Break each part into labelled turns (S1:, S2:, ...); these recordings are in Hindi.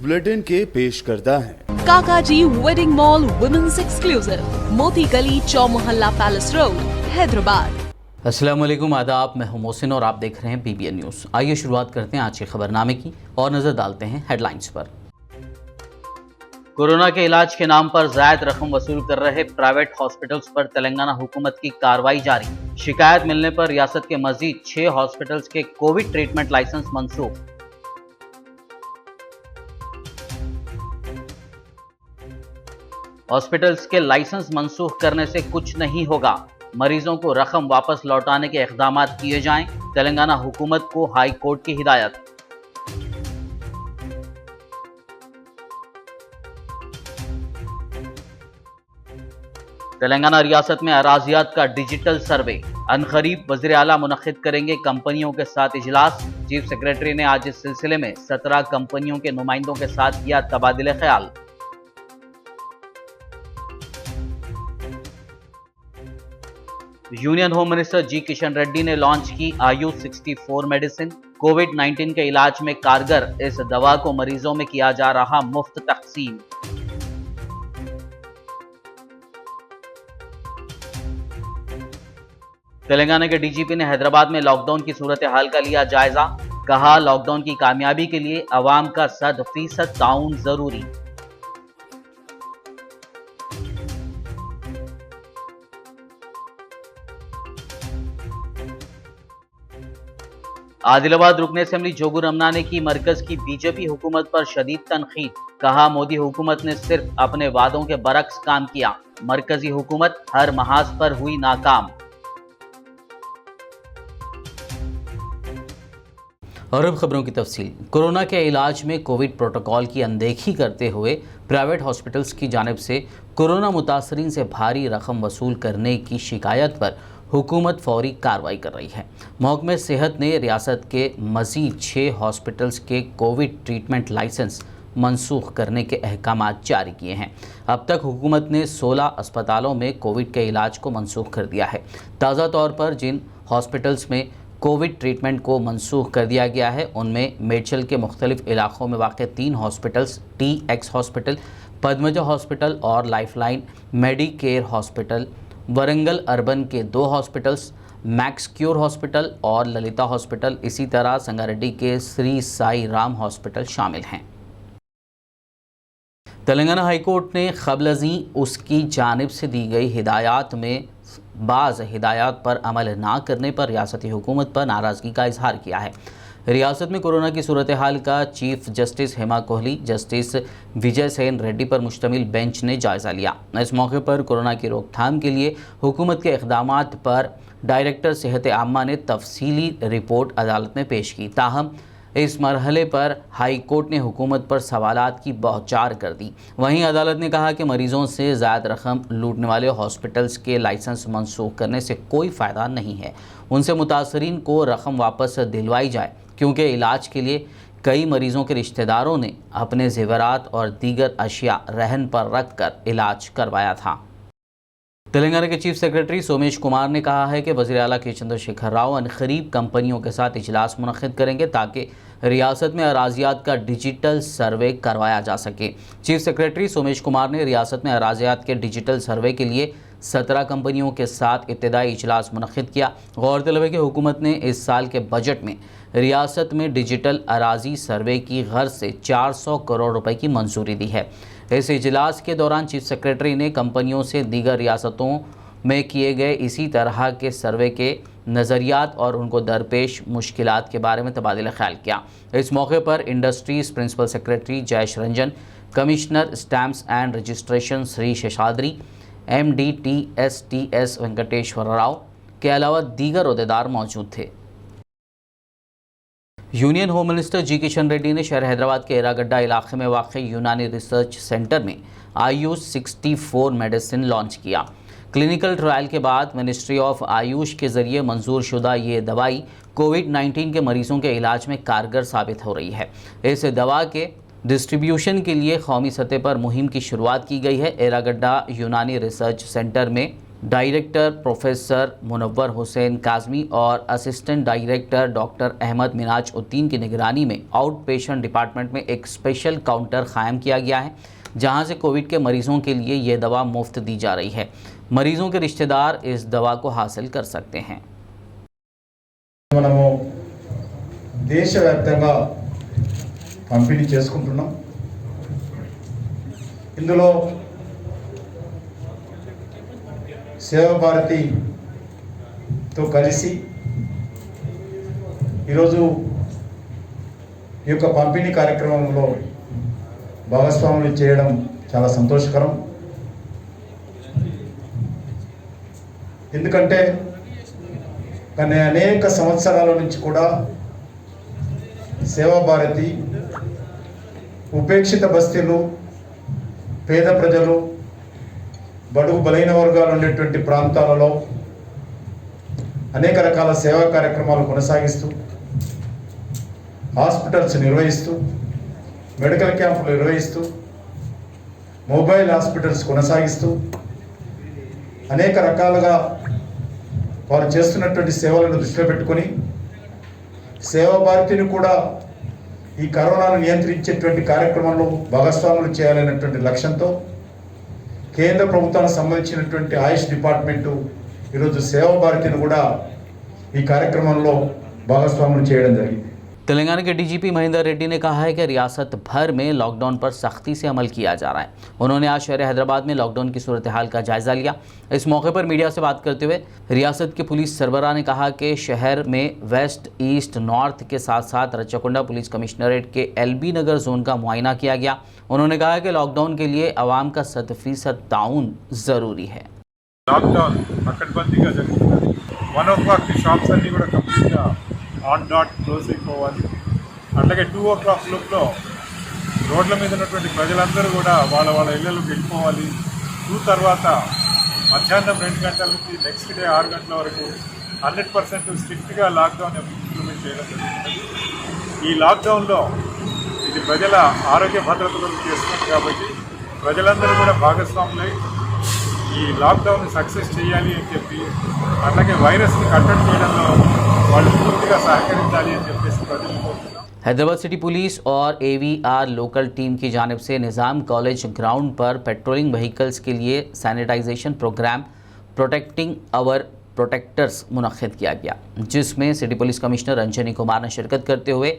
S1: बुलेटिन के पेश करता है
S2: काकाजी वेडिंग मॉल वुमेन्स एक्सक्लूसिव, मोती गली, चौमोहल्ला पैलेस रोड, हैदराबाद।
S3: अस्सलाम वालेकुम, आदाब। मैं हूं मोहसिन और आप देख रहे हैं BBN न्यूज़। आइए शुरुआत करते हैं आज के खबरनामे की और नजर डालते हैं हेडलाइंस पर। कोरोना के इलाज के नाम पर जायद रकम वसूल कर रहे प्राइवेट हॉस्पिटल्स पर तेलंगाना हुकूमत की कार्रवाई जारी। शिकायत मिलने पर रियासत के मजीद 6 हॉस्पिटल्स के कोविड ट्रीटमेंट लाइसेंस मंसूख। हॉस्पिटल्स के लाइसेंस मंसूख करने से कुछ नहीं होगा, मरीजों को रकम वापस लौटाने के इक़दाम किए जाएं। तेलंगाना हुकूमत को हाई कोर्ट की हिदायत। तेलंगाना रियासत में अराजियात का डिजिटल सर्वे, अनकरीब वज़ीर आला मुनक्किद करेंगे कंपनियों के साथ इजलास। चीफ सेक्रेटरी ने आज इस सिलसिले में 17 कंपनियों के नुमाइंदों के साथ किया तबादिले ख्याल। Union home minister G Kishan Reddy ने लॉन्च की आयुष 64 मेडिसिन। कोविड-19 के इलाज में कारगर इस दवा को मरीजों में किया जा रहा मुफ्त तकसीम। तेलंगाना के डीजीपी ने हैदराबाद में लॉकडाउन की सूरत हाल का लिया जायजा। कहा, लॉकडाउन की कामयाबी के लिए अवाम का 100% ताउन जरूरी। आदिलाबाद रुकन असेंबली जोगू रमना ने की मरकज की बीजेपी हुकूमत पर शदीद तनकीद। कहा, मोदी हुकूमत ने सिर्फ अपने वादों के बरक्स काम किया, मरकजी हुकूमत हर महाज पर हुई नाकाम। और अब खबरों की तफसील। कोरोना के इलाज में कोविड प्रोटोकॉल की अनदेखी करते हुए प्राइवेट हॉस्पिटल्स की जानिब से कोरोना मुतासरीन से भारी रकम वसूल करने की शिकायत पर हुकूमत फौरी कार्रवाई कर रही है। महकमे सेहत ने रियासत के मज़ीद 6 हॉस्पिटल्स के कोविड ट्रीटमेंट लाइसेंस मनसूख करने के अहकाम जारी किए हैं। अब तक हुकूमत ने 16 अस्पतालों में कोविड के इलाज को मनसूख कर दिया है। ताज़ा तौर पर जिन हॉस्पिटल्स में कोविड ट्रीटमेंट को मनसूख कर दिया गया है उनमें मेडचल के मुख्तलिफ इलाक़ों में वाक़ 3 hospitals, TX hospital, Padmaja hospital और lifeline medicare hospital, Warangal urban के 2 हॉस्पिटल्स, मैक्स क्योर हॉस्पिटल और ललिता हॉस्पिटल, इसी तरह संगारेड्डी के श्री साई राम हॉस्पिटल शामिल हैं। तेलंगाना हाईकोर्ट ने क़ब्ल उसकी जानिब से दी गई हिदायत में बाज़ हिदायत पर अमल ना करने पर रियासती हुकूमत पर नाराज़गी का इजहार किया है। रियासत में कोरोना की सूरत हाल का chief justice Hema Kohli, justice Vijay Sen Reddy पर मुश्तमिल बेंच ने जायज़ा लिया। इस मौके पर कोरोना की रोकथाम के लिए हुकूमत के इक़दामात पर डायरेक्टर सेहत आम्मा ने तफसीली रिपोर्ट अदालत में पेश की। ताहम इस मरहले पर हाई कोर्ट ने हुकूमत पर सवालात की बौछार कर दी। वहीं अदालत ने कहा कि मरीजों से ज़्यादा रकम लूटने वाले हॉस्पिटल्स के लाइसेंस मनसूख करने से कोई फ़ायदा नहीं है। उनसे मुतासरीन को रकम वापस दिलवाई जाए, क्योंकि इलाज के लिए कई मरीजों के रिश्तेदारों ने अपने ज़ेवरात और दीगर अशिया रहन पर रख कर इलाज करवाया था। तेलंगाना के चीफ सेक्रेटरी सोमेश कुमार ने कहा है कि वज़ीर आला के चंद्रशेखर राव अनकरीब कंपनियों के साथ इजलास मुनक्किद करेंगे ताकि रियासत में अराजियात का डिजिटल सर्वे करवाया जा सके। चीफ सेक्रेटरी सोमेश कुमार ने रियासत में अराजियात के डिजिटल सर्वे के लिए 17 कंपनियों के साथ इब्तिदाई इजलास मुनक्किद किया। गौरतलब है कि हुकूमत ने इस साल के बजट में रियासत में डिजिटल अराजी सर्वे की गर्ज से 400 करोड़ रुपए की मंजूरी दी है। इस इजलास के दौरान चीफ सेक्रेटरी ने कंपनियों से दीगर रियासतों में किए गए इसी तरह के सर्वे के नज़रियात और उनको दरपेश मुश्किलात के बारे में तबादला ख्याल किया। इस मौके पर industries principal secretary Jayesh Ranjan, commissioner stamps and registration Shri Sheshadri, MD TSTS Venkateswara Rao के अलावा दीगर ओहदेदार मौजूद थे। Union home minister G Kishan Reddy ने शहर हैदराबाद के एरागड्डा इलाके में वाक़ यूनानी रिसर्च सेंटर में आयुष 64 मेडिसिन लॉन्च किया। क्लिनिकल ट्रायल के बाद मिनिस्ट्री ऑफ आयुष के ज़रिए मंजूर शुदा ये दवाई कोविड-19 के मरीज़ों के इलाज में कारगर साबित हो रही है। इस दवा के डिस्ट्रीब्यूशन के लिए कौमी सतह पर मुहिम की शुरुआत की गई है। एरागड्डा यूनानी रिसर्च सेंटर में डायरेक्टर प्रोफेसर मुनव्वर हुसैन काज़मी और assistant director doctor Ahmed Minaj Uddin की निगरानी में आउट पेशेंट डिपार्टमेंट में एक स्पेशल काउंटर कायम किया गया है, जहां से कोविड के मरीजों के लिए ये दवा मुफ्त दी जा रही है। मरीजों के रिश्तेदार इस दवा को हासिल कर सकते हैं।
S4: మనము దేశవ్యాప్తంగా పంపిణీ చేసుకుంటున్నాం। ఇందులో సేవా భారతితో కలిసి ఈరోజు ఈ యొక్క పంపిణీ కార్యక్రమంలో భాగస్వాములు చేయడం చాలా సంతోషకరం। ఎందుకంటే కానీ అనేక సంవత్సరాల నుంచి కూడా సేవా భారతి ఉపేక్షిత బస్తీలు, పేద ప్రజలు, బడుగు బలైన వర్గాలు ఉండేటువంటి ప్రాంతాలలో అనేక రకాల సేవా కార్యక్రమాలు కొనసాగిస్తూ, హాస్పిటల్స్ నిర్వహిస్తూ, మెడికల్ క్యాంపులు నిర్వహిస్తూ, మొబైల్ హాస్పిటల్స్ కొనసాగిస్తూ అనేక రకాలుగా వారు చేస్తున్నటువంటి సేవలను దృష్టిలో పెట్టుకొని సేవా భారతిని కూడా ఈ కరోనాను నియంత్రించేటువంటి కార్యక్రమంలో భాగస్వాములు చేయాలనేటువంటి లక్ష్యంతో కేంద్ర ప్రభుత్వానికి సంబంధించినటువంటి ఆయుష్ డిపార్ట్మెంటు ఈరోజు సేవా భారతిని కూడా ఈ కార్యక్రమంలో భాగస్వాములు చేయడం జరిగింది।
S3: तेलंगाना के डीजीपी महेंद्र रेड्डी ने कहा है कि रियासत भर में लॉकडाउन पर सख्ती से अमल किया जा रहा है। उन्होंने आज शहर हैदराबाद में लॉकडाउन की सूरत हाल का जायज़ा लिया। इस मौके पर मीडिया से बात करते हुए रियासत के पुलिस सरबराह ने कहा कि शहर में वेस्ट, ईस्ट, नॉर्थ के साथ साथ रच्चाकुंडा पुलिस कमिश्नरेट के एलबी नगर जोन का मुआयना किया गया। उन्होंने कहा कि लॉकडाउन के लिए आवाम का 100% ताउन ज़रूरी है।
S5: లాక్డౌన్ పకడ్బందీగా జరుగుతుంది। 1 o'clock షాప్స్ అన్నీ కూడా కంప్లీట్గా ఆన్ డాట్ క్లోజ్ అయిపోవాలి। అట్లాగే 2 o'clock లోపల రోడ్ల మీద ఉన్నటువంటి ప్రజలందరూ కూడా వాళ్ళ వాళ్ళ ఇళ్లలోకి వెళ్ళిపోవాలి। 2 తర్వాత మధ్యాహ్నం 2 గంటల నుంచి నెక్స్ట్ డే 6 గంటల వరకు 100% స్ట్రిక్ట్గా లాక్డౌన్ ఇంప్లిమెంట్ చేయడం జరుగుతుంది। ఈ లాక్డౌన్లో ఇది ప్రజల ఆరోగ్య భద్రత కొరకు చేస్తుంది కాబట్టి ప్రజలందరూ కూడా భాగస్వాములై ఈ లాక్డౌన్ సక్సెస్ చేయాలి అని చెప్పి, అట్లాగే వైరస్ని కట్టడి చేయడంలో వాళ్ళు పూర్తిగా సహకరించాలి అని చెప్పేసి ప్రజలు కోరుతున్నాం।
S3: हैदराबाद सिटी पुलिस और AVR लोकल टीम की जानिब से निज़ाम कॉलेज ग्राउंड पर पेट्रोलिंग व्हीकल्स के लिए sanitisation programme protecting our protectors मुनक्किद किया गया, जिसमें city police commissioner Ranjani Kumar ने शिरकत करते हुए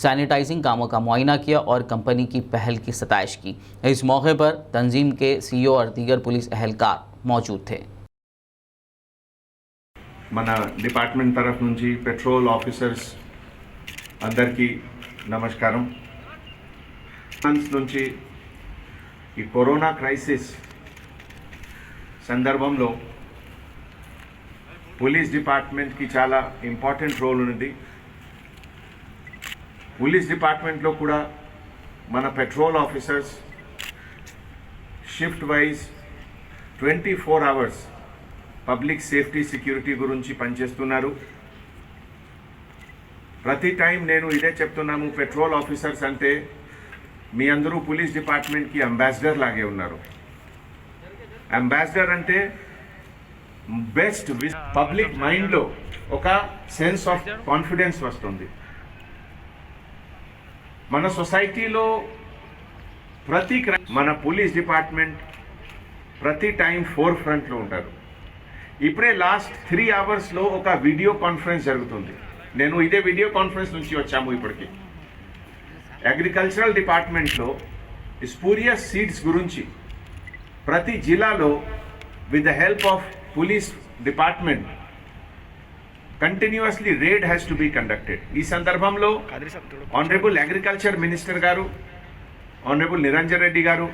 S3: सैनिटाइजिंग कामों का मुआयना किया और कंपनी की पहल की सताइश की। इस मौके पर तंजीम के CEO और दीगर पुलिस अहलकार मौजूद थे।
S6: మన డిపార్ట్మెంట్ తరఫు నుంచి పెట్రోల్ ఆఫీసర్స్ అందరికీ నమస్కారం। నుంచి ఈ కరోనా క్రైసిస్ సందర్భంలో పోలీస్ డిపార్ట్మెంట్కి చాలా ఇంపార్టెంట్ రోల్ ఉన్నది। పోలీస్ డిపార్ట్మెంట్లో కూడా మన petrol officers shift wise 24 hours public safety security గురించి పనిచేస్తున్నారు। ప్రతి టైం నేను ఇదే చెప్తున్నాము, పెట్రోల్ ఆఫీసర్స్ అంటే మీ అందరూ పోలీస్ డిపార్ట్మెంట్కి అంబాసిడర్ లాగే ఉన్నారు। అంబాసిడర్ అంటే బెస్ట్ పబ్లిక్ మైండ్లో ఒక సెన్స్ ఆఫ్ కాన్ఫిడెన్స్ వస్తుంది। మన సొసైటీలో మన పోలీస్ డిపార్ట్మెంట్ ప్రతి టైం ఫోర్ ఫ్రంట్లో ఉంటారు। ఇప్పుడే లాస్ట్ 3 hours ఒక వీడియో కాన్ఫరెన్స్ జరుగుతుంది। నేను ఇదే వీడియో కాన్ఫరెన్స్ నుంచి వచ్చాము। ఇప్పటికి అగ్రికల్చరల్ డిపార్ట్మెంట్లో స్పూరియస్ సీడ్స్ గురించి ప్రతి జిల్లాలో with the help of police department continuously raid has to be conducted. ఈ సందర్భంలో ఆనరబుల్ అగ్రికల్చర్ మినిస్టర్ గారు, ఆనరబుల్ నిరంజన్ రెడ్డి గారు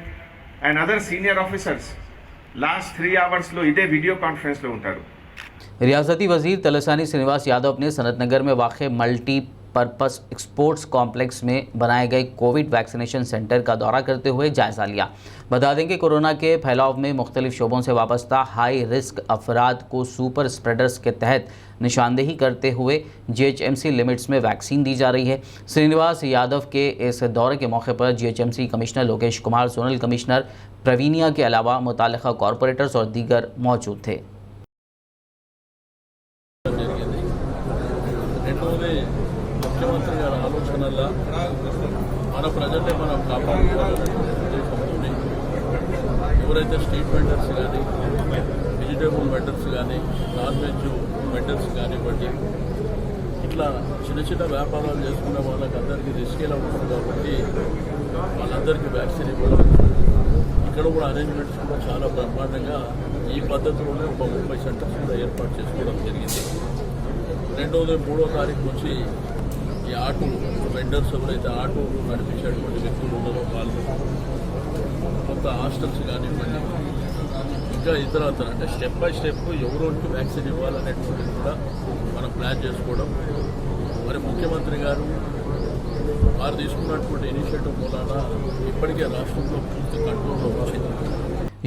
S6: and other senior officers last 3 hours इधे वीडियो कॉन्फ्रेंस ఉంటారు।
S3: रियासती वजीर तलसानी श्रीनिवास यादव ने सनतनगर में वाक़ मल्टीपर्पज़ स्पोर्ट्स कॉम्प्लेक्स में बनाए गए कोविड वैक्सीनेशन सेंटर का दौरा करते हुए जायज़ा लिया। बता दें कि कोरोना के फैलाव में मुख्तलिफ शोबों से वाबस्ता हाई रिस्क अफराद को सुपर स्प्रेडर्स के तहत निशानदेही करते हुए GHMC लिमिट्स में वैक्सीन दी जा रही है। श्रीनिवास यादव के इस दौरे के मौके पर GHMC commissioner Lokesh Kumar, zonal commissioner Praveenya के अलावा मुताल्लिक़ा कॉरपोरेटर्स और दीगर मौजूद थे।
S7: ఎవరైతే స్ట్రీట్ వెండర్స్ కానీ, వెజిటేబుల్ వెండర్స్ కానీ, నాన్ వెజ్ వెండర్స్ కానివ్వండి, ఇట్లా చిన్న చిన్న వ్యాపారాలు చేసుకునే వాళ్ళకందరికీ రిస్క్ ఎలా ఉంటుంది కాబట్టి వాళ్ళందరికీ వ్యాక్సిన్ ఇవ్వడం, ఇక్కడ కూడా అరేంజ్మెంట్స్ కూడా చాలా బ్రహ్మాండంగా ఈ పద్ధతిలోనే ఒక 30 సెంటర్స్ కూడా ఏర్పాటు చేసుకోవడం జరిగింది. 2వ, 3వ తారీఖు నుంచి ఈ ఆటో వెండర్స్ ఎవరైతే ఆటో నడిపించేటువంటి వ్యక్తులు ఉన్నారో వాళ్ళు, కొంత హాస్టల్స్ కానివ్వండి, ఇంకా ఇతరత్ర అంటే స్టెప్ బై స్టెప్ ఎవరికి వ్యాక్సిన్ ఇవ్వాలనేటువంటిది కూడా మనం ప్లాన్ చేసుకోవడం. మరి ముఖ్యమంత్రి గారు వారు తీసుకున్నటువంటి ఇనిషియేటివ్ మూలాన ఇప్పటికే రాష్ట్రంలో పూర్తి కంట్రోల్లో వచ్చింది.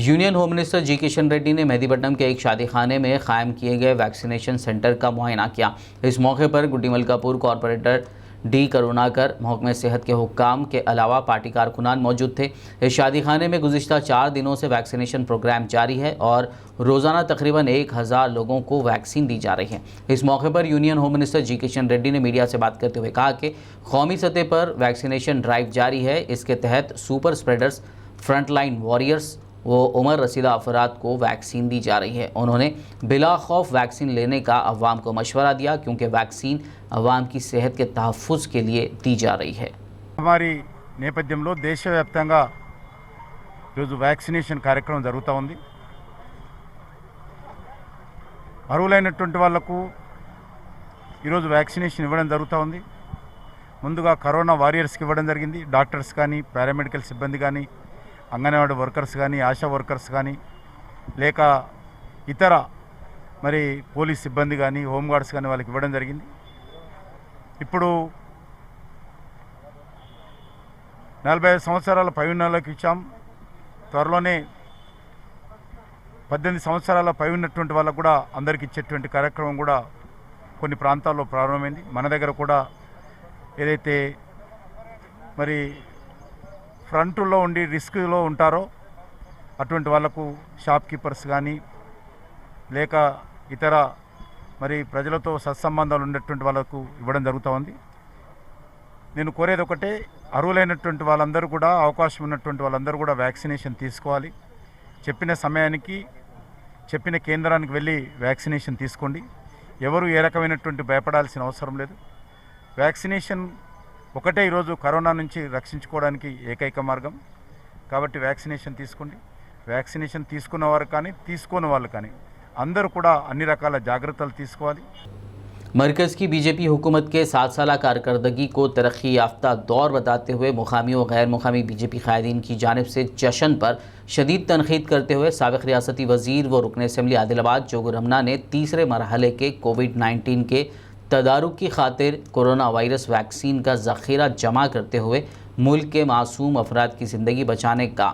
S3: Union home minister G Kishan Reddy ने मेहदीपट्टनम के एक शादी खाने में कायम किए गए वैक्सीनेशन सेंटर का मुआयना किया। इस मौके पर गुड्डी मलकापुर कॉरपोरेटर डी करुणाकर, महकमे सेहत के हुक्काम के अलावा पार्टी कारकुनान मौजूद थे। इस शादी खाने में गुज़िश्ता 4 दिनों से वैक्सीनेशन प्रोग्राम जारी है और रोज़ाना तकरीबन 1000 लोगों को वैक्सीन दी जा रही है। इस मौके पर union home minister G Kishan Reddy ने मीडिया से बात करते हुए कहा कि कौमी सतह पर वैक्सीनेशन ड्राइव जारी है। इसके तहत सुपर स्प्रेडर्स, फ्रंटलाइन वॉरियर्स वो उम्र रसीदा अफराद को वैक्सीन दी जा रही है। उन्होंने बिला खौफ वैक्सीन लेने का अवाम को मशवरा दिया क्योंकि वैक्सीन अवाम की सेहत के तहफ़्फ़ुज़ के लिए दी जा रही है।
S4: हमारी నేపథ్యంలో దేశవ్యాప్తంగా ఈరోజు వ్యాక్సినేషన్ కార్యక్రమం జరుగుతూ ఉంది. అర్హులైనటువంటి వాళ్లకు ఈరోజు వ్యాక్సినేషన్ ఇవ్వడం జరుగుతూ ఉంది. ముందుగా కరోనా వారియర్స్కి ఇవ్వడం జరిగింది. డాక్టర్స్ కానీ, పారామెడికల్ సిబ్బంది కానీ, అంగన్వాడీ వర్కర్స్ కానీ, ఆశా వర్కర్స్ కానీ, లేక ఇతర మరి పోలీస్ సిబ్బంది కానీ, హోంగార్డ్స్ కానీ వాళ్ళకి ఇవ్వడం జరిగింది. ఇప్పుడు 45 సంవత్సరాల పైన వాళ్ళకి ఇచ్చాం. త్వరలోనే 18 సంవత్సరాల పై ఉన్నటువంటి వాళ్ళకు కూడా అందరికి ఇచ్చేటువంటి కార్యక్రమం కూడా కొన్ని ప్రాంతాల్లో ప్రారంభమైంది. మన దగ్గర కూడా ఏదైతే మరి ఫ్రంట్లో ఉండి రిస్క్లో ఉంటారో అటువంటి వాళ్లకు షాప్ కీపర్స్ కానీ, లేక ఇతర మరి ప్రజలతో సత్సంబంధాలు ఉన్నటువంటి వాళ్ళకు ఇవ్వడం జరుగుతూ ఉంది. నేను కోరేది ఒకటే, అర్హులైనటువంటి వాళ్ళందరూ కూడా, అవకాశం ఉన్నటువంటి వాళ్ళందరూ కూడా వ్యాక్సినేషన్ తీసుకోవాలి. చెప్పిన సమయానికి చెప్పిన కేంద్రానికి వెళ్ళి వ్యాక్సినేషన్ తీసుకోండి. ఎవరు ఏ రకమైనటువంటి భయపడాల్సిన అవసరం లేదు. వ్యాక్సినేషన్ ఒకటే ఈరోజు కరోనా నుంచి రక్షించుకోవడానికి ఏకైక మార్గం. కాబట్టి వ్యాక్సినేషన్ తీసుకోండి. వ్యాక్సినేషన్ తీసుకున్నవారు కానీ, తీసుకోని వాళ్ళు కానీ అందరూ కూడా అన్ని రకాల జాగ్రత్తలు తీసుకోవాలి.
S3: मरकज़ की बीजेपी हुकूमत के 7 साल कारकर्दगी को तरक्की याफ्ता दौर बताते हुए मुकामी और गैर मुकामी बीजेपी कायदीन की जानिब से जश्न पर शदीद तनकीद करते हुए साबिक़ रियासती वज़ीर व रुकन असम्बली आदिलाबाद जोगुर रमना ने तीसरे मरहले के कोविड-19 के तदारुक की खातिर कोरोना वायरस वैक्सीन का ज़ख़ीरा जमा करते हुए मुल्क के मासूम अफराद की ज़िंदगी बचाने का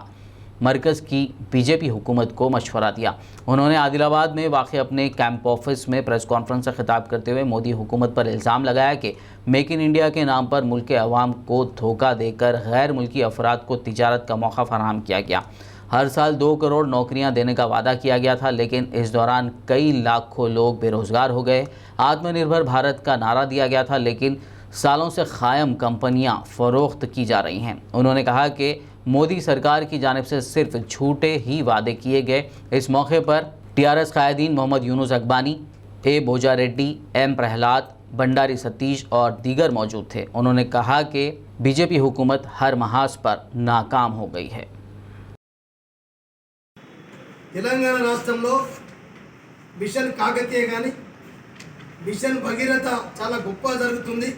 S3: मरकज़ की बीजेपी हुकूमत को मशवरा दिया। उन्होंने आदिलाबाद में वाक़ अपने कैंप ऑफिस में प्रेस कॉन्फ्रेंस से खिताब करते हुए मोदी हुकूमत पर इल्ज़ाम लगाया कि मेक इन इंडिया के नाम पर मुल्क के अवाम को धोखा देकर गैर मुल्की अफराद को तिजारत का मौका फराहम किया गया। हर साल 2 करोड़ नौकरियां देने का वादा किया गया था, लेकिन इस दौरान कई लाखों लोग बेरोज़गार हो गए। आत्मनिर्भर भारत का नारा दिया गया था, लेकिन सालों से कायम कंपनियां फ़रोख्त की जा रही हैं। उन्होंने कहा कि मोदी सरकार की जानिब से सिर्फ झूठे ही वादे किए गए। इस मौके पर TRS कायदीन मोहम्मद यूनुस अकबानी, ए बोजा रेड्डी, M प्रहलाद, भंडारी सतीश और दीगर मौजूद थे। उन्होंने कहा कि बीजेपी हुकूमत हर महाज पर नाकाम हो गई है।
S8: తెలంగాణ రాష్ట్రంలో మిషన్ కాకతీయ కానీ మిషన్ భగీరథ చాలా గొప్పగా జరుగుతుంది.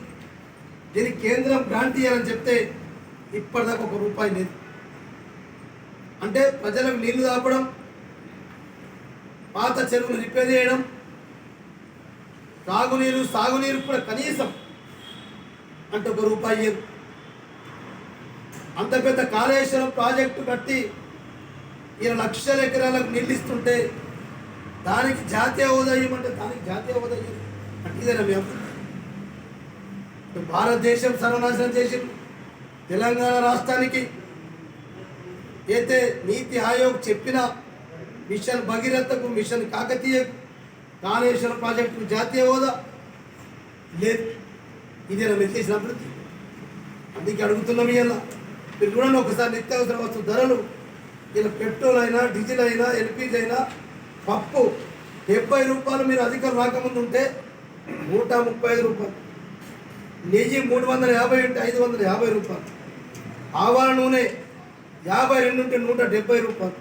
S8: దీనికి కేంద్రం గ్రాంట్ ఇవ్వాలని చెప్తే ఇప్పటిదాకా ₹1 లేదు. అంటే ప్రజలకు నీళ్లు తాపడం, పాత చెరువులు రిపేర్ చేయడం, తాగునీరు సాగునీరు కూడా కనీసం అంటే ₹1 ఇయ్యరు. అంత పెద్ద కాళేశ్వరం ప్రాజెక్టు కట్టి 20 లక్షల ఎకరాలకు నీళ్ళు ఇస్తుంటే దానికి జాతీయ హోదా ఇవ్వమంటే దానికి జాతీయ హోదా ఇవ్వదు. అంటే ఇదేనా మేము భారతదేశం సర్వనాశనం చేసి తెలంగాణ రాష్ట్రానికి అయితే నీతి ఆయోగ్ చెప్పిన మిషన్ భగీరథకు, మిషన్ కాకతీయకు, కాళేశ్వరం ప్రాజెక్టుకు జాతీయ హోదా లేదు. ఇదేనా మీరు చేసిన అభివృద్ధి? అందుకే అడుగుతున్నాం. ఇలా మీరు చూడండి ఒకసారి నిత్యావసర వస్తు ధరలు ఇలా పెట్రోల్ అయినా డీజిల్ అయినా ఎల్పిజి అయినా పప్పు 70 రూపాయలు మీరు అధికారం రాకముందు ఉంటే 135 రూపాయలు, నెయ్యి 350 ఉంటే 550 రూపాయలు, ఆవాల నూనె 52 ఉంటే 170 రూపాయలు,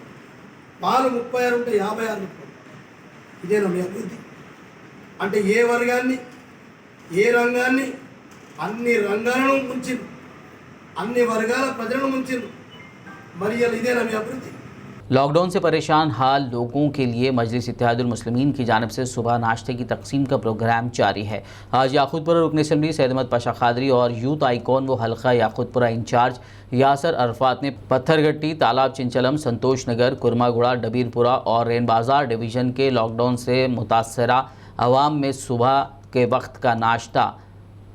S8: పాలు 36 ఉంటే 56 రూపాయలు. ఇదేనా మీ అభివృద్ధి? అంటే ఏ వర్గాన్ని ఏ రంగాన్ని అన్ని రంగాలను ముంచింది, అన్ని వర్గాల ప్రజలను ముంచింది. మరి ఇదేనా మీ అభివృద్ధి?
S3: लॉकडाउन से परेशान हाल लोगों के लिए मजलिस इत्तेहादुल मुस्लिमीन की जानिब से सुबह नाश्ते की तकसीम का प्रोग्राम जारी है। आज याकूतपुरा रुकन असम्बली सैयद अहमद पाशा खादरी और यूथ आइकॉन व हल्का याकूतपुरा इंचार्ज यासर अरफात ने पत्थरगट्टी, तालाब चिंचलम, संतोष नगर, कुरमागुड़ा, डबीरपुरा और रेन बाज़ार डिवीज़न के लॉकडाउन से मुतासरा अवाम में सुबह के वक्त का नाश्ता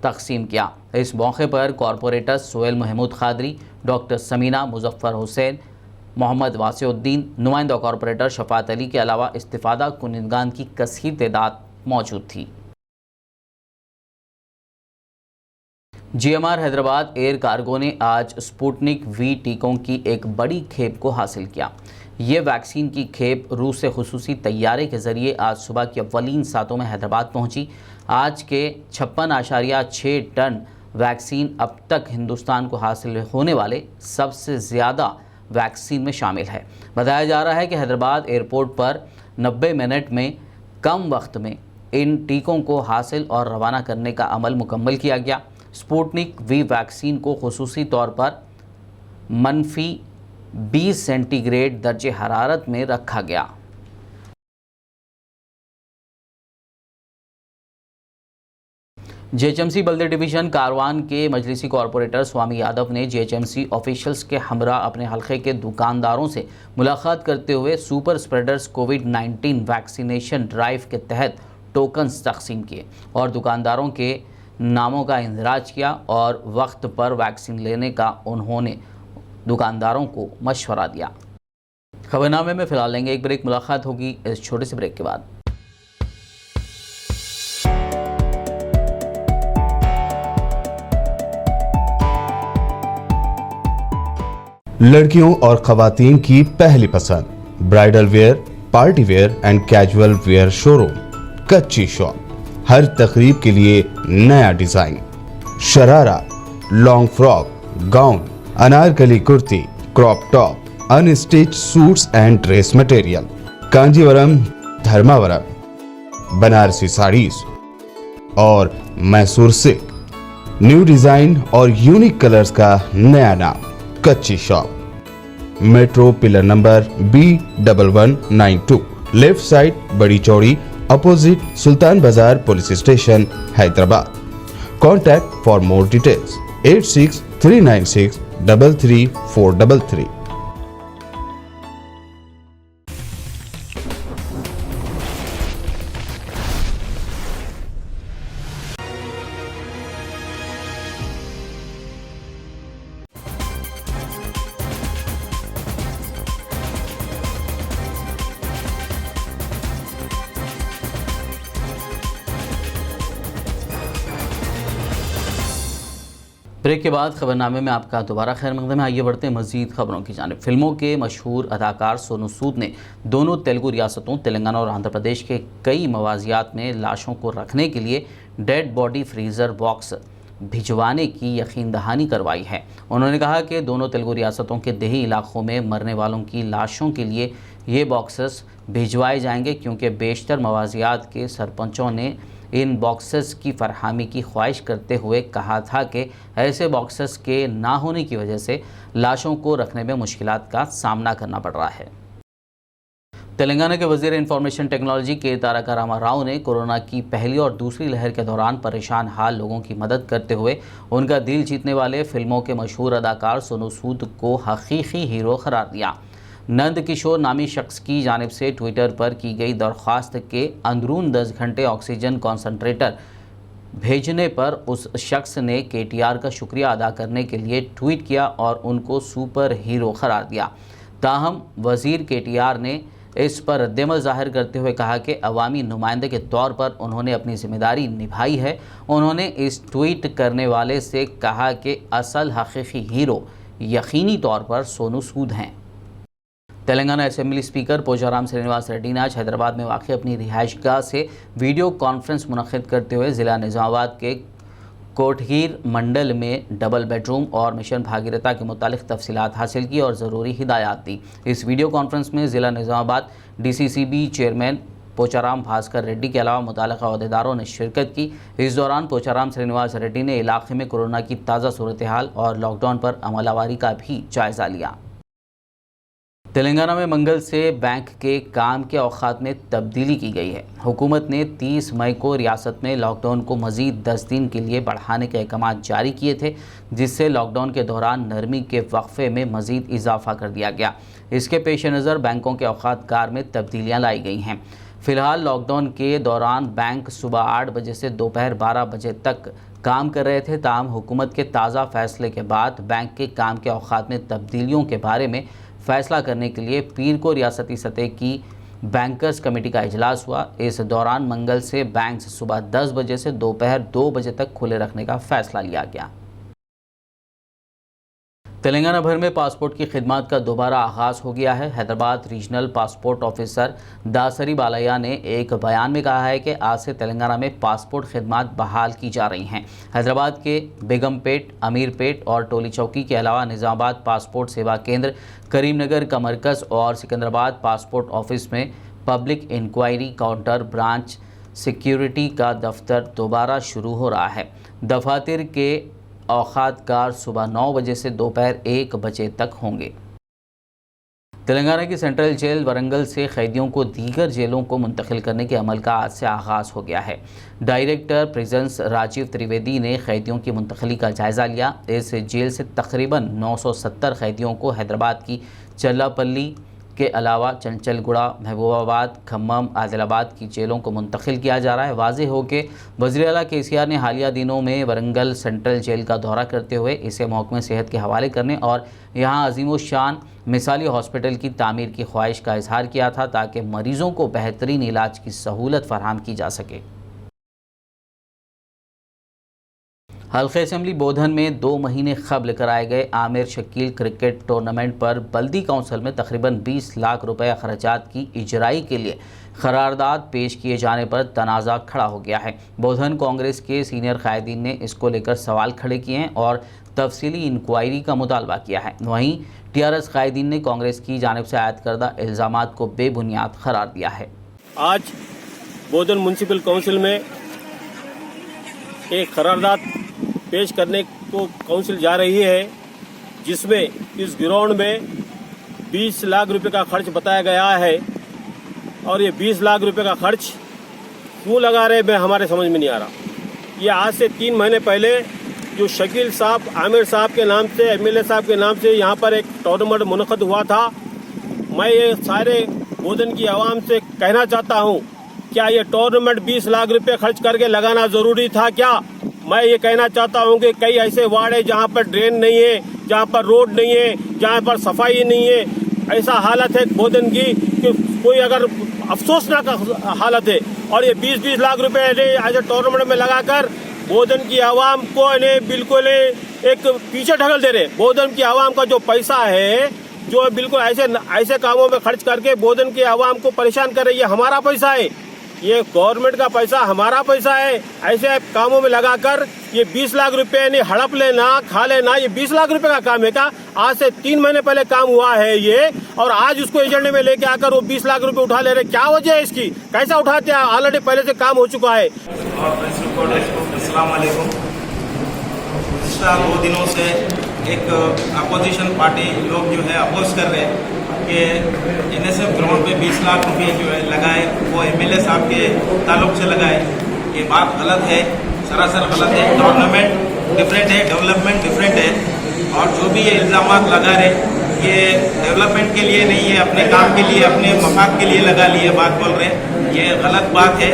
S3: तकसीम किया। इस मौके पर कॉरपोरेटर सोहेल महमूद खादरी, डॉक्टर समीना, मुजफ्फर हुसैन, मोहम्मद वासिउद्दीन, नुमाइंदा कॉरपोरेटर शफात अली के अलावा इस्तिफादा कुनिंदगान की कसीर तादाद मौजूद थी। GMR हैदराबाद एयर कार्गो ने आज स्पुतनिक वी टीकों की एक बड़ी खेप को हासिल किया। ये वैक्सीन की खेप रूस से खुसूसी तैयारे के ज़रिए आज सुबह की अव्वलीन सातों में हैदराबाद पहुंची। आज के 56.6 टन वैक्सीन अब तक हिंदुस्तान को हासिल होने वाले सबसे ज़्यादा वैक्सीन में शामिल है। बताया जा रहा है कि हैदराबाद एयरपोर्ट पर 90 मिनट में कम वक्त में इन टीकों को हासिल और रवाना करने का अमल मुकम्मल किया गया। स्पुतनिक वी वैक्सीन को खुसूसी तौर पर -20 सेंटीग्रेड दर्जे हरारत में रखा गया। JHMC बल्दे डिवीज़न कारवान के मजलिसी कॉरपोरेटर स्वामी यादव ने JHMC ऑफिशियल्स के हमरा अपने हल्के के दुकानदारों से मुलाकात करते हुए सुपर स्प्रेडर्स कोविड-19 वैक्सीनेशन ड्राइव के तहत टोकन्स तकसीम किए और दुकानदारों के नामों का इंदराज किया और वक्त पर वैक्सीन लेने का उन्होंने दुकानदारों को मशवरा दिया। खबरनामे में फ़िलहाल लेंगे एक ब्रेक। मुलाकात होगी इस छोटे से ब्रेक के बाद।
S1: लड़कियों और खवातीन की पहली पसंद, bridal wear, party wear and casual wear showroom, Kacchi shop. हर तकरीब के लिए नया design, sharara, long frock, gown, Anarkali kurti, crop top, unstitch suits and dress material, Kanjeevaram, Dharmavaram, Banarasi sarees और मैसूर सिल्क। न्यू डिजाइन और यूनिक कलर्स का नया नाम, Kacchi shop. Metro pillar number B1192, left side, बड़ी चौड़ी, opposite Sultan Bazaar police station, Hyderabad. Contact for more details 86 396 33433।
S3: Break के बाद खबरनामे में आपका दोबारा खैर मकदम है। आइए बढ़ते हैं मज़ीद खबरों की जानिब। फिल्मों के मशहूर अदाकार सोनू सूद ने दोनों तेलुगु रियासतों तेलंगाना और आंध्र प्रदेश के कई मवाजियात में लाशों को रखने के लिए डेड बॉडी फ्रीज़र बॉक्स भिजवाने की यकीन दहानी करवाई है। उन्होंने कहा कि दोनों तेलुगु रियासतों के देही इलाकों में मरने वालों की लाशों के लिए ये बॉक्सेस भिजवाए जाएंगे, क्योंकि बेशतर मवाजियात के सरपंचों ने इन बॉक्सेस की फरहमी की ख्वाहिश करते हुए कहा था कि ऐसे बॉक्सेस के ना होने की वजह से लाशों को रखने में मुश्किलात का सामना करना पड़ रहा है। तेलंगाना के वज़ीर इंफॉर्मेशन टेक्नोलॉजी के तारक रामा राव ने कोरोना की पहली और दूसरी लहर के दौरान परेशान हाल लोगों की मदद करते हुए उनका दिल जीतने वाले फिल्मों के मशहूर अदाकार सोनू सूद को हकीकी हीरो करार दिया। नंद किशोर नामी शख्स की जानिब से ट्विटर पर की गई दरख्वास्त के अंदरून 10 घंटे ऑक्सीजन कॉन्सनट्रेटर भेजने पर उस शख्स ने KTR का शुक्रिया अदा करने के लिए ट्वीट किया और उनको सुपर हीरो करार दिया। ताहम वज़ीर KTR ने इस पर रद्दअमल ज़ाहिर करते हुए कहा कि अवामी नुमाइंदे के तौर पर उन्होंने अपनी जिम्मेदारी निभाई है। उन्होंने इस ट्वीट करने वाले से कहा कि असल हकीकी हीरो यकीनी तौर पर सोनू सूद हैं। तेलंगाना असेंबली स्पीकर पोचाराम श्रीनिवास रेड्डी ने आज हैदराबाद में वाक़ अपनी रिहाइशगाह से वीडियो कॉन्फ्रेंस मुनक़्क़िद करते हुए ज़िला निज़ामाबाद के कोटहीर मंडल में डबल बेडरूम और मिशन भागीरथा के मुतालिक तफसीलात हासिल की और ज़रूरी हिदायत दी। इस वीडियो कॉन्फ्रेंस में ज़िला निज़ामाबाद DCCB चेयरमैन पोचाराम भास्कर रेड्डी के अलावा मुताल्लिक़ा अहदेदारों ने शिरकत की। इस दौरान पोचाराम श्रीनिवास रेड्डी ने इलाके में कोरोना की ताज़ा सूरत हाल और लॉकडाउन पर अमलावरी का भी जायज़ा लिया। तेलंगाना में मंगल से बैंक के काम के औकात में तब्दीली की गई है। हुकूमत ने 30 मई को रियासत में लॉकडाउन को मज़ीद 10 दिन के लिए बढ़ाने के अहकाम जारी किए थे, जिससे लॉकडाउन के दौरान नरमी के वक्फे में मज़ीद इजाफा कर दिया गया। इसके पेश नज़र बैंकों के औकात में तब्दीलियाँ लाई गई हैं। फ़िलहाल लॉकडाउन के दौरान बैंक सुबह 8 बजे से दोपहर 12 बजे तक काम कर रहे थे। ताहम हुकूमत के ताज़ा फैसले के बाद बैंक के काम के औकात में तब्दीलियों के बारे में फ़ैसला करने के लिए पीर को रियासती सतह की बैंकर्स कमेटी का इजलास हुआ। इस दौरान मंगल से बैंक सुबह 10 बजे से दोपहर 2 बजे तक खुले रखने का फ़ैसला लिया गया। तेलंगाना भर में पासपोर्ट की खिदमत का दोबारा आगाज़ हो गया है। Hyderabad regional passport officer Dasari Balayya ने एक बयान में कहा है कि आज से तेलंगाना में पासपोर्ट खिदमत बहाल की जा रही हैं। हैदराबाद के बेगमपेट, अमीरपेट और टोली चौकी के अलावा निज़ामाबाद पासपोर्ट सेवा केंद्र, करीमनगर का मरकज़ और सिकंदराबाद पासपोर्ट ऑफिस में public inquiry counter, branch security का दफ्तर दोबारा शुरू हो रहा है। दफातर के औकात सुबह 9 बजे से दोपहर 1 बजे तक होंगे। तेलंगाना की सेंट्रल जेल वरंगल से कैदियों को दीगर जेलों को मुंतकिल करने के अमल का आज से आगाज़ हो गया है। डायरेक्टर प्रिजन्स राजीव त्रिवेदी ने कैदियों की मुंतकिली का जायज़ा लिया। इस जेल से तकरीबन 970 कैदियों को हैदराबाद की चल्लापल्ली के अलावा चंचलगुड़ा, महबूबाबाद, खम्मम, आदिलाबाद की जेलों को मुंतकिल किया जा रहा है। वाज़ेह हो कि वज़ीर आला KCR ने हालिया दिनों में वरंगल सेंट्रल जेल का दौरा करते हुए इसे महकमे सेहत के हवाले करने और यहाँ अजीम शान मिसाली हॉस्पिटल की तामीर की ख्वाहिश का इजहार किया था, ताकि मरीज़ों को बेहतरीन इलाज की सहूलत फराहम की जा सके। हल्के असेंबली बोधन में 2 महीने कबल कराए गए आमिर शकील क्रिकेट टूर्नामेंट पर बल्दी काउंसिल में तकरीबन 20 लाख रुपए खर्चात की इजराई के लिए करारदाद पेश किए जाने पर तनाज़ा खड़ा हो गया है। बोधन कांग्रेस के सीनियर कायदीन ने इसको लेकर सवाल खड़े किए हैं और तफसीली इंक्वायरी का मुतालबा किया है। वहीं TRS कायदीन ने कांग्रेस की जानिब से आयद करदा इल्ज़ामात को बेबुनियाद करार दिया है।
S9: आज बोधन म्यूनसिपल काउंसिल में एक करारदाद पेश करने को काउंसिल जा रही है, जिसमें इस ग्राउंड में 20 लाख रुपए का खर्च बताया गया है और ये 20 लाख रुपए का खर्च क्यों लगा रहे हैं हमारे समझ में नहीं आ रहा। ये आज से 3 महीने पहले जो शकील साहब, आमिर साहब के नाम से, MLA साहब के नाम से यहाँ पर एक टूर्नामेंट मुनक़्क़िद हुआ था। मैं ये सारे बोधन की आवाम से कहना चाहता हूँ, क्या ये टूर्नामेंट 20 लाख रुपए खर्च करके लगाना ज़रूरी था क्या? मैं ये कहना चाहता हूँ कि कई ऐसे वार्ड है जहाँ पर ड्रेन नहीं है, जहाँ पर रोड नहीं है, जहाँ पर सफाई नहीं है। ऐसा हालत है बोधन की कि कोई अगर अफसोसनाक हालत है। और ये 20-20 लाख रुपए ऐसे टूर्नामेंट में लगाकर बोधन की आवाम को बिल्कुल एक पीछे ढकल दे रहे। बोधन की आवाम का जो पैसा है, जो बिल्कुल ऐसे कामों में खर्च करके बोधन की आवाम को परेशान कर रही है। हमारा पैसा है, ये गवर्नमेंट का पैसा, हमारा पैसा है। ऐसे कामों में लगाकर ये 20 लाख रुपए नहीं हड़प लेना, खा लेना, ये 20 लाख रुपए का काम है क्या? आज से 3 महीने पहले काम हुआ है ये, और आज उसको एजेंडे में लेके आकर वो 20 लाख रुपए उठा ले रहे। क्या वजह है इसकी? कैसा उठाते हैं? ऑलरेडी पहले से काम हो चुका है।
S10: अस्सलाम वालेकुम। पिछले 2 दिनों से एक अपोजिशन पार्टी लोग जो है अपोज कर रहे हैं कि NSF ग्राउंड पे 20 लाख रुपए जो है लगाए, वो MLA साहब के ताल्लुक से लगाए। ये बात गलत है, सरासर गलत है। टूर्नामेंट डिफरेंट है, डेवलपमेंट डिफरेंट है। और जो भी ये इल्ज़ामात लगा रहे, ये डेवलपमेंट के लिए नहीं है, अपने काम के लिए, अपने मफाद के लिए लगा लिए बात बोल रहे हैं। ये गलत बात है।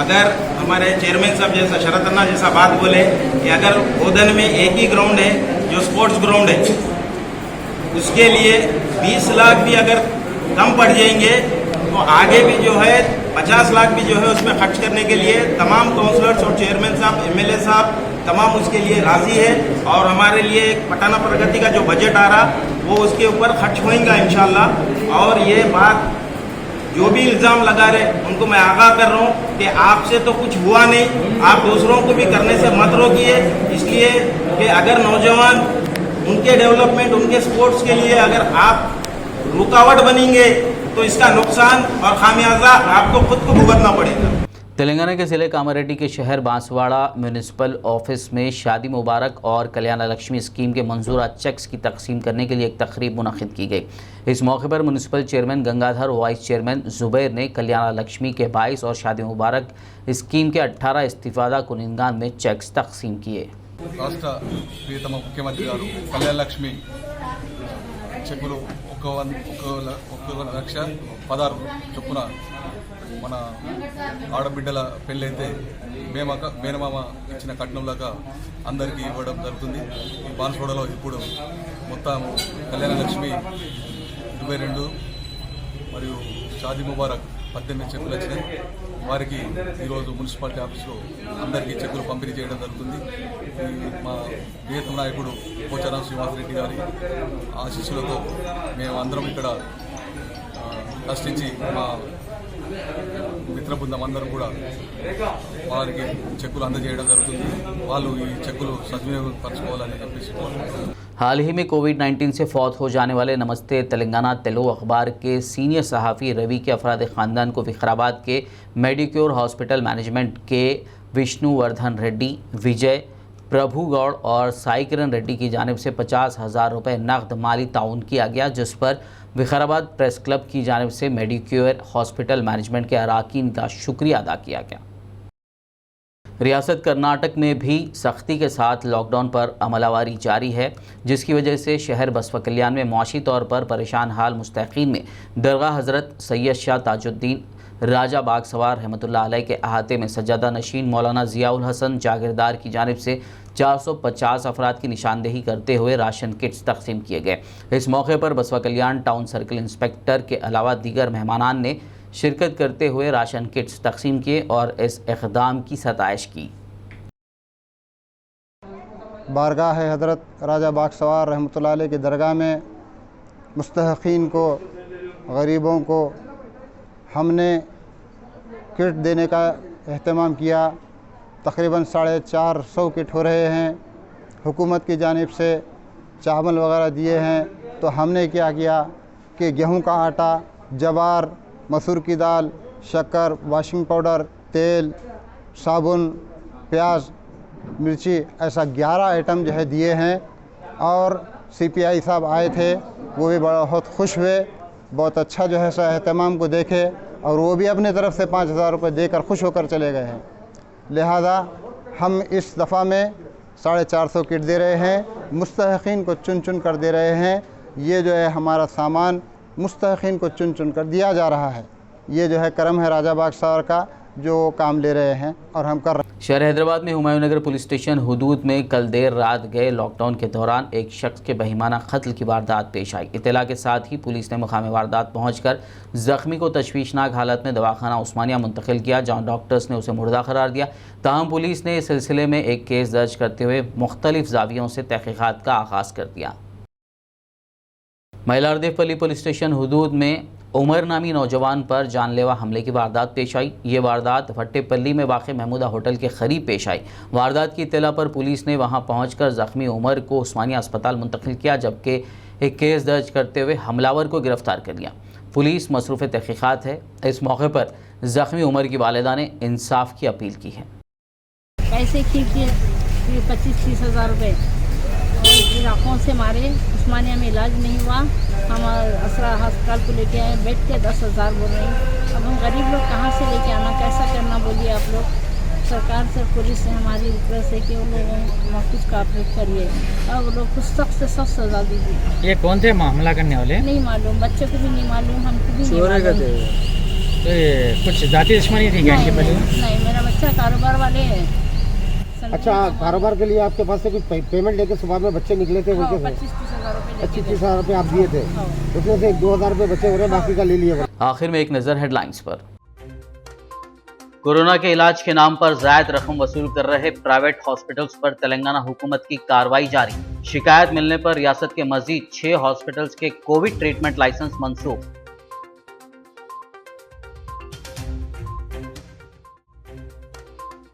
S10: अगर हमारे चेयरमैन साहब जैसा, शरत अन्ना जैसा बात बोले कि अगर बोधन में एक ही ग्राउंड है जो स्पोर्ट्स ग्राउंड है, उसके लिए 20 लाख भी अगर कम पड़ जाएंगे तो आगे भी जो है 50 लाख भी जो है उसमें खर्च करने के लिए तमाम काउंसलर्स और चेयरमैन साहब, MLA साहब तमाम उसके लिए राज़ी है और हमारे लिए एक पटाना प्रगति का जो बजट आ रहा वो उसके ऊपर खर्च होएगा इंशाल्लाह। और ये बात जो भी इल्ज़ाम लगा रहे उनको मैं आगाह कर रहा हूँ कि आपसे तो कुछ हुआ नहीं, आप दूसरों को भी करने से मत रोकिए, इसलिए कि अगर नौजवान उनके डेवलपमेंट, उनके स्पोर्ट्स के लिए अगर आप रुकावट बनेंगे तो इसका नुकसान और खामियाजा आपको खुद को भुगतना पड़ेगा।
S3: तेलंगाना के जिले कामारेड्डी के शहर बांसवाड़ा म्यूनिसिपल ऑफिस में शादी मुबारक और कल्याण लक्ष्मी स्कीम के मंजूरा चेक्स की तकसीम करने के लिए एक तकरीब मुनक़िद की गई। इस मौके पर municipal chairman Gangadhar, vice chairman Zubair ने कल्याण लक्ष्मी के 22 और शादी मुबारक स्कीम के 18 इस्तिफादा कुनिंदान में चेक्स तकसीम किए।
S11: రాష్ట్ర ప్రియతమ ముఖ్యమంత్రి గారు కళ్యాణ లక్ష్మి చెక్కులు ఒక్క లక్ష 16 చొప్పున మన ఆడబిడ్డల పెళ్ళైతే మేనమామ ఇచ్చిన కట్నంలాగా అందరికీ ఇవ్వడం జరుగుతుంది। ఈ బాన్స్వాడలో ఇప్పుడు మొత్తం కళ్యాణ లక్ష్మి 22 మరియు షాదీ ముబారక్ 18 చెక్కులు వచ్చినాయి। వారికి ఈరోజు మున్సిపాలిటీ ఆఫీస్లో అందరికీ చెక్కులు పంపిణీ చేయడం జరుగుతుంది। మా ప్రియతమ నాయకుడు పోచారం శ్రీనివాసరెడ్డి గారి ఆశీస్సులతో మేము అందరం ఇక్కడ కష్టించి మా మిత్ర బృందం అందరం కూడా వారికి చెక్కులు అందజేయడం జరుగుతుంది। వాళ్ళు ఈ చెక్కులు సద్వినియోగపరచుకోవాలని చెప్పేసి కోరుకుంటున్నాను।
S3: हाल ही में कोविड-19 से फौत हो जाने वाले नमस्ते तेलंगाना तेलुगु अखबार के सीनियर सहाफ़ी रवि के अफराद ख़ानदान को विखराबाद के मेडिक्योर हॉस्पिटल मैनेजमेंट के विष्णुवर्धन रेड्डी, विजय प्रभु गौड़ और साई किरण रेड्डी की जानिब से 50,000 रुपये नकद माली ताउन किया गया, जिस पर विखराबाद प्रेस क्लब की जानिब से मेडिक्योर हॉस्पिटल मैनेजमेंट के अराकीन का शुक्रिया अदा किया गया। रियासत कर्नाटक में भी सख्ती के साथ लॉकडाउन पर अमलावरी जारी है, जिसकी वजह से शहर बसवा कल्याण में मुआशी तौर पर परेशान हाल मुस्तकीन में दरगाह हज़रत सैयद शाह ताजुद्दीन राजा बाग सवार रहमतुल्लाह अलैह के अहाते में सज्जादा नशीन मौलाना ज़ियाउल हसन जागीरदार की जानिब से 450 अफराद की निशानदेही करते हुए राशन किट्स तकसीम किए गए। इस मौके पर बसवा कल्याण टाउन सर्कल इंस्पेक्टर के अलावा दीगर मेहमानान ने शिरकत करते हुए राशन किट्स तकसीम किए और इस इक़दाम की सताइश की।
S12: बारगाह हज़रत राजा बाग सवार रहमतुल्लाह अलैह की दरगाह में मुस्तहक़ीन को, गरीबों को हमने किट देने का अहतमाम किया। तकरीबन 450 किट हो रहे हैं। हुकूमत की जानिब से चावल वगैरह दिए हैं, तो हमने क्या किया कि गेहूं का आटा, जवार, मसूर की दाल, शक्कर, वॉशिंग पाउडर, तेल, साबुन, प्याज, मिर्ची, ऐसा 11 आइटम जो है दिए हैं। और CPI साहब आए थे, वो भी बहुत खुश हुए, बहुत अच्छा जो है एहतमाम को देखे और वो भी अपने तरफ से 5,000 रुपये देकर खुश होकर चले गए हैं। लिहाजा हम इस दफ़ा में 450 किट दे रहे हैं, मुस्तहक़ीन को चुन चुन कर दे रहे हैं। ये जो है हमारा सामान मुस्तहक़ीन को चुन चुन कर दिया जा रहा है। ये जो है करम है राजा बाग सवार का, जो काम ले रहे हैं और हम कर रहे हैं।
S3: शहर हैदराबाद में हुमायूं नगर पुलिस स्टेशन हुदूद में कल देर रात गए लॉकडाउन के दौरान एक शख्स के बहिमाना कत्ल की वारदात पेश आई। इत्तला के साथ ही पुलिस ने मुकाम वारदात पहुंचकर ज़ख्मी को तशवीशनाक हालत में दवाखाना उस्मानिया मुंतकिल किया, जहां डॉक्टर्स ने उसे मुर्दा करार दिया। ताहम पुलिस ने इस सिलसिले में एक केस दर्ज करते हुए मुख्तलिफ ज़ावियों से तहक़ीक़ात का आगाज़ कर दिया। महिला देवपल्ली पुलिस स्टेशन हुदूद में उमर नामी नौजवान पर जानलेवा हमले की वारदात पेश आई। ये वारदात भट्टेपल्ली में वाक़ महमूदा होटल के करीब पेश आई। वारदात की इत्तला पर पुलिस ने वहां पहुंचकर ज़ख्मी उमर को उस्मानिया अस्पताल मुंतकिल किया, जबकि एक केस दर्ज करते हुए हमलावर को गिरफ्तार कर लिया। पुलिस मसरूफ़ तहक़ीक़ात है। इस मौके पर ज़ख्मी उमर की वालिदा ने इंसाफ की अपील की है।
S13: पैसे खींचे 25-30 हज़ार रुपये और फिर आँखों से मारे, उस्मानिया में इलाज नहीं हुआ। हम असरा अस्पताल को लेके आए, बेड के 10,000 बोल रहे हैं। अब हम गरीब लोग कहाँ से लेके आना, कैसा करना, बोलिए आप लोग। सरकार से, पुलिस से हमारी रिक्वेस्ट है कि उन लोगों को कुछ कापरेट करिए और वो लोग कुछ सख्त से सख्त सजा दीजिए।
S14: ये कौन थे हमला करने वाले?
S13: नहीं मालूम, बच्चे को भी नहीं मालूम, हमको भी नहीं मालूम।
S14: तो कुछ जाति दुश्मनी थी क्या इनके पहले?
S13: नहीं, मेरा बच्चा कारोबार वाले है।
S15: अच्छा, कारोबार के लिए आपके पास से कुछ पेमेंट लेके सुबह में बच्चे निकले थे?
S13: 25-30 हज़ार रुपये
S15: 25-30 हज़ार रुपये आप दिए थे, उसमें से 2,000 रुपये बचे हो रहे, बाकी का ले लिए।
S3: आखिर में एक नज़र हेडलाइंस पर। कोरोना के इलाज के नाम पर जायद रकम वसूल कर रहे प्राइवेट हॉस्पिटल्स पर तेलंगाना हुकूमत की कार्रवाई जारी। शिकायत मिलने पर रियासत के मजीद 6 हॉस्पिटल्स के कोविड ट्रीटमेंट लाइसेंस मंसूख।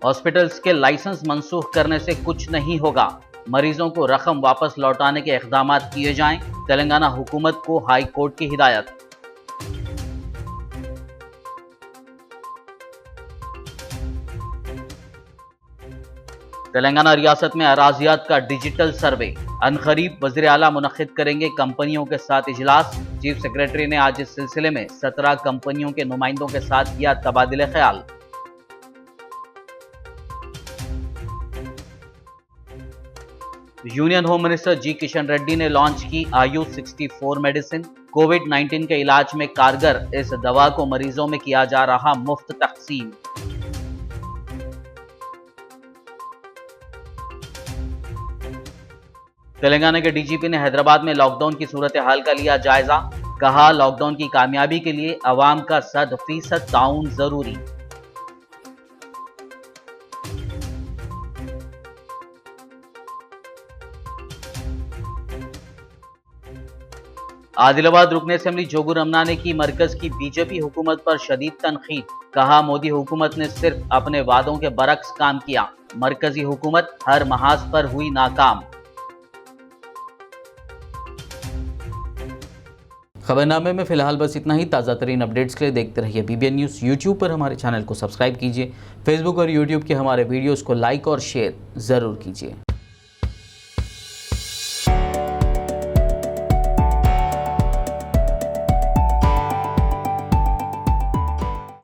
S3: हॉस्पिटल्स के लाइसेंस मंसूख करने से कुछ नहीं होगा, मरीजों को रकम वापस लौटाने के इक़दाम किए जाएं। तेलंगाना हुकूमत को हाई कोर्ट की हिदायत। तेलंगाना रियासत में अराजियात का डिजिटल सर्वे। अनकरीब वज़ीर आला मुनक्किद करेंगे कंपनियों के साथ इजलास। चीफ सेक्रेटरी ने आज इस सिलसिले में 17 कंपनियों के नुमाइंदों के साथ किया तबादिले ख्याल। Union home minister G Kishan Reddy ने लॉन्च की आयुष 64 मेडिसिन। कोविड-19 के इलाज में कारगर इस दवा को मरीजों में किया जा रहा मुफ्त तकसीम। तेलंगाना के डीजीपी ने हैदराबाद में लॉकडाउन की सूरत हाल का लिया जायजा। कहा, लॉकडाउन की कामयाबी के लिए अवाम का 100% ताउन जरूरी। आदिलाबाद रुकन असेंबली जोगू रमना ने की मरकज की बीजेपी हुकूमत पर शदीद तनकीद। कहा, मोदी हुकूमत ने सिर्फ अपने वादों के बरक्स काम किया, मरकजी हुकूमत हर महाज पर हुई नाकाम। खबरनामे में फिलहाल बस इतना ही। ताज़ा तरीन अपडेट्स के लिए देखते रहिए BBN न्यूज़। यूट्यूब पर हमारे चैनल को सब्सक्राइब कीजिए। फेसबुक और यूट्यूब के हमारे वीडियोज़ को लाइक और शेयर ज़रूर कीजिए।